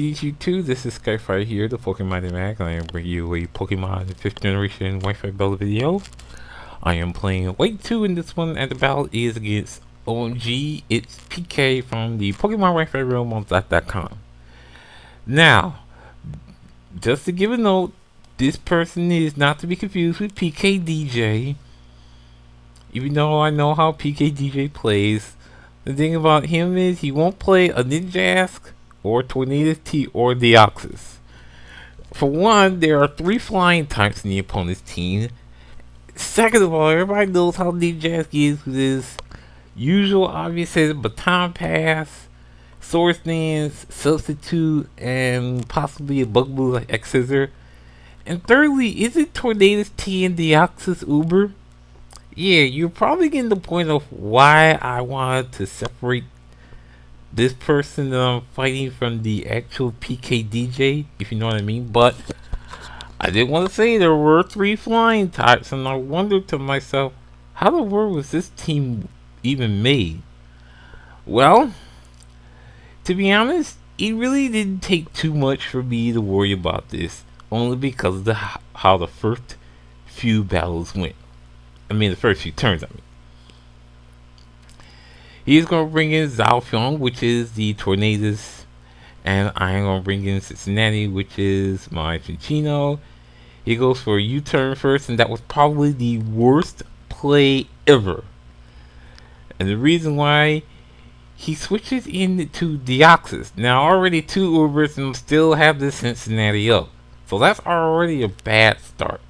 greetings you too. This is Skyfire here, the Pokemon Mag. I am bringing you a Pokemon 5th generation Wi-Fi battle video. I am playing White 2 in this one, and the battle is against OMG. It's PK from the Pokemon Wi-Fi room on .com. Now, just to give a note, this person is not to be confused with PK DJ. Even though I know how PK DJ plays, the thing about him is he won't play a Ninjask or Tornadus-T or Deoxys. For one, there are 3 flying types in the opponent's team. Second of all, everybody knows how Ninjask is with his usual obvious baton pass, sword stance, substitute, and possibly a bugaboo like X-Scissor. And thirdly, is it Tornadus-T and Deoxys Uber? Yeah, you're probably getting the point of why I wanted to separate this person that I'm fighting from the actual PK DJ, if you know what I mean. But I did want to say there were 3 flying types, and I wondered to myself, how the world was this team even made? Well, to be honest, it really didn't take too much for me to worry about this, only because of how the first few battles went. I mean, the first few turns, I mean. He's going to bring in Zalfion, which is the Tornadus, and I'm going to bring in Cincinnati, which is my Cinccino. He goes for a U-turn first, and that was probably the worst play ever. And the reason why, he switches into Deoxys. Now, already 2 Ubers, and still have this Cincinnati up. So that's already a bad start.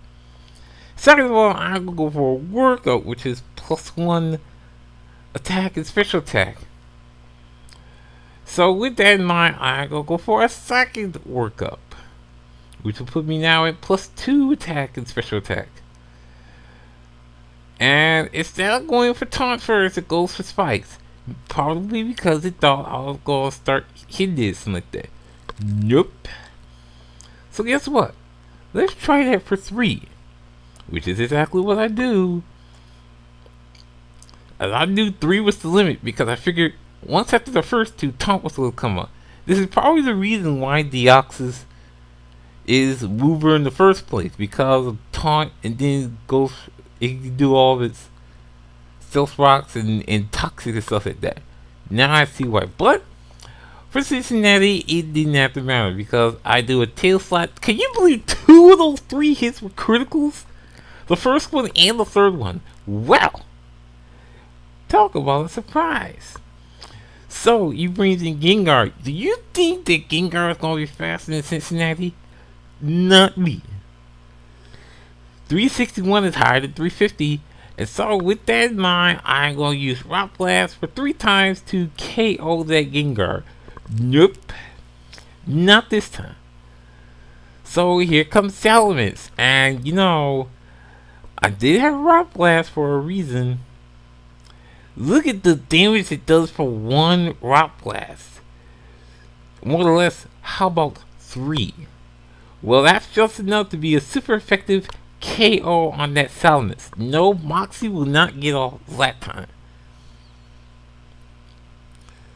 Second of all, I'm going to go for a workout, which is +1 attack and special attack. So with that in mind, I'm going to go for a second workup, which will put me now at +2 attack and special attack. And instead of going for taunt first, it goes for spikes. Probably because it thought I was going to start hitting this like that. Nope. So guess what? Let's try that for 3. Which is exactly what I do. And I knew 3 was the limit because I figured once after the first 2, taunt was going to come up. This is probably the reason why Deoxys is mover in the first place, because of taunt, and then it can do all of its stealth rocks and toxic and stuff like that. Now I see why. But for Cincinnati, it didn't have to matter because I do a tail slap. Can you believe 2 of those 3 hits were criticals? The first one and the third one. Well, talk about a surprise. So, he brings in Gengar. Do you think that Gengar is going to be faster than Cincinnati? Not me. 361 is higher than 350. And so, with that in mind, I'm going to use Rock Blast for 3 times to KO that Gengar. Nope. Not this time. So, here comes Salamence. And, you know, I did have Rock Blast for a reason. Look at the damage it does for 1 Rock Blast. More or less, how about 3? Well, that's just enough to be a super effective KO on that Salamence. No, Moxie will not get off that time.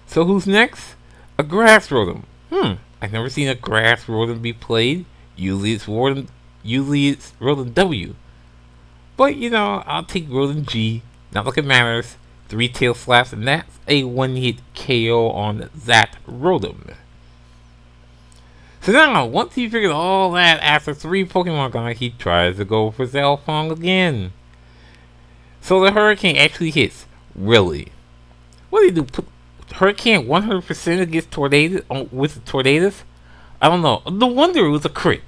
So who's next? A Grass Rotom. I've never seen a Grass Rotom be played. Usually it's Rotom W. But, you know, I'll take Rotom G. Not like it matters. 3 tail slaps, and that's a 1-hit KO on that Rotom. So now, once he figured all that, after 3 Pokemon gone, he tries to go for Zalfong again. So the Hurricane actually hits. Really? What do you do? Put Hurricane 100% against Tornadus with the Tornadus? I don't know. No wonder it was a crit.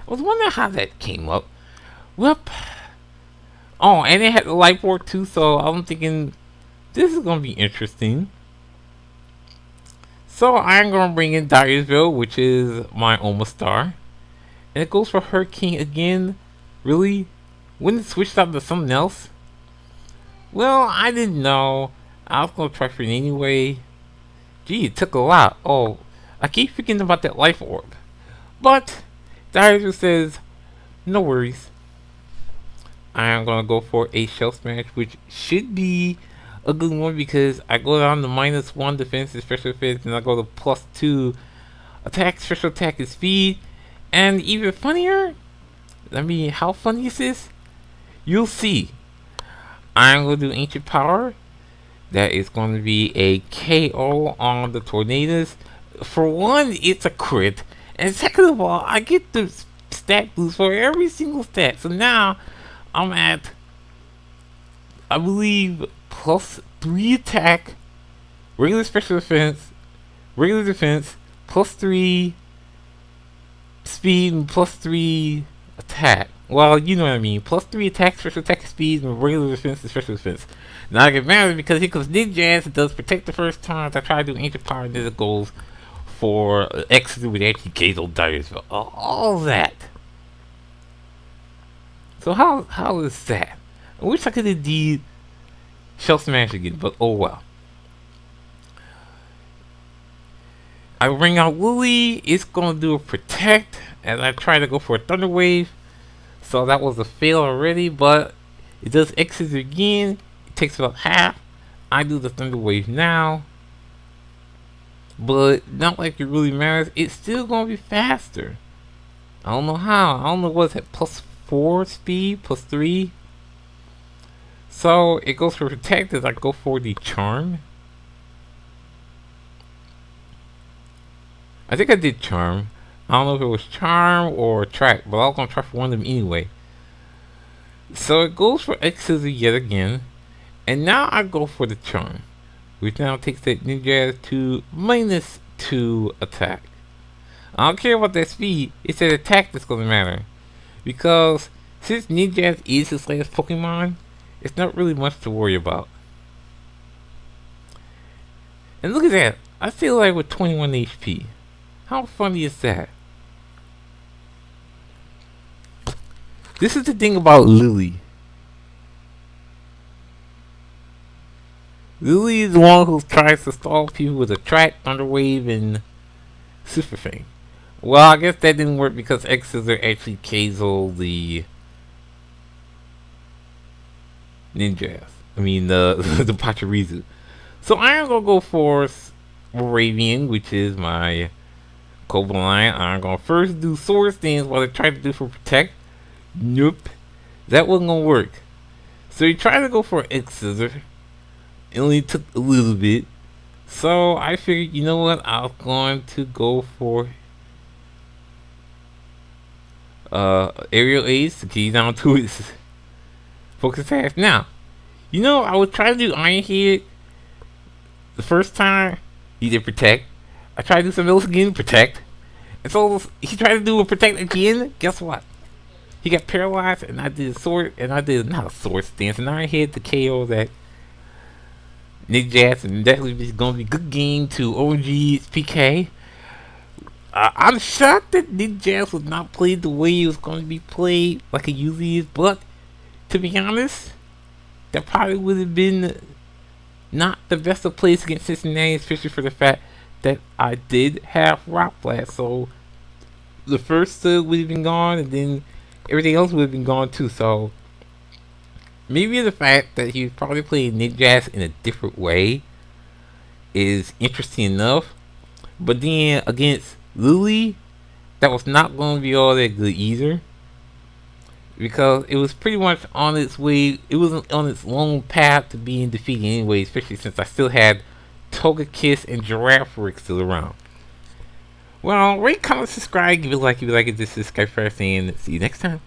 I was wondering how that came up. Whoop. Oh, and it had the Life Orb too, so I'm thinking this is going to be interesting. So I'm going to bring in Dyersville, which is my Omastar. And it goes for Hurricane again. Really? Wouldn't it switch out to something else? Well, I didn't know. I was going to try for it anyway. Gee, it took a lot. Oh, I keep forgetting about that Life Orb. But Dyersville says, no worries. I'm going to go for a Shell Smash, which should be a good one because I go down to -1 defense and special defense, and I go to +2 attack, special attack, and speed. And even funnier, I mean, how funny is this? You'll see. I'm going to do Ancient Power. That is going to be a KO on the Tornadus. For one, it's a crit. And second of all, I get the stat boost for every single stat. So now, I'm at, I believe, +3 attack, regular special defense, regular defense, +3 speed, and +3 attack. Well, you know what I mean. +3 attack, special attack, speed, and regular defense and special defense. Now I get mad because here comes Ninjask. It does protect the first time. I try to do Ancient Power, and then it goes for Exit with actually KO Dyersville. All that. So how is that? I wish I could indeed Shell Smash again, but oh well. I bring out Lilley. It's gonna do a protect, and I try to go for a Thunder Wave. So that was a fail already, but it does exit again. It takes about half. I do the Thunder Wave now, but not like it really matters. It's still gonna be faster. I don't know how. I don't know what's at +4 speed, +3. So it goes for protect as I go for the charm. I think I did charm. I don't know if it was charm or track, but I was gonna try for one of them anyway. So it goes for X Scissor yet again, and now I go for the charm, which now takes that Ninjask to -2 attack. I don't care about that speed, it's that attack that's gonna matter. Because since Ninjask is his last Pokemon, it's not really much to worry about. And look at that, I feel like with 21 HP. How funny is that? This is the thing about Lilley. Lilley is the one who tries to stall people with a track, Thunder Wave, and Super Fang. Well, I guess that didn't work because X Scissor actually KO'd the Ninjask. I mean the Pachirisu. So I am gonna go for Moravian, which is my Cobalion. I'm gonna first do Sword Stance while I try to do for Protect. Nope, that wasn't gonna work. So he tried to go for X Scissor. It only took a little bit. So I figured, you know what, I was going to go for Aerial Ace to get down to its focus attack. Now, you know, I was trying to do Iron Head the first time. He did Protect. I tried to do something else again, Protect. And so he tried to do a Protect again. Guess what? He got paralyzed, and I did a sword, and I did not a Sword Stance, and I hit the KO that Ninjask, and definitely going to be a good game to OMG's PK. I'm shocked that Ninjask was not played the way it was going to be played, like it usually is, but to be honest, that probably would have been not the best of plays against Cincinnati, especially for the fact that I did have Rock Blast. So the first would have been gone, and then everything else would have been gone too. So maybe the fact that he was probably playing Ninjask in a different way is interesting enough. But then against Lilley, that was not going to be all that good either, because it was pretty much on its way. It wasn't on its long path to being defeated anyway, especially since I still had Togekiss and Girafarig still around. Well, rate, comment, subscribe, give it a like if you like it. This is Skyfire saying, see you next time.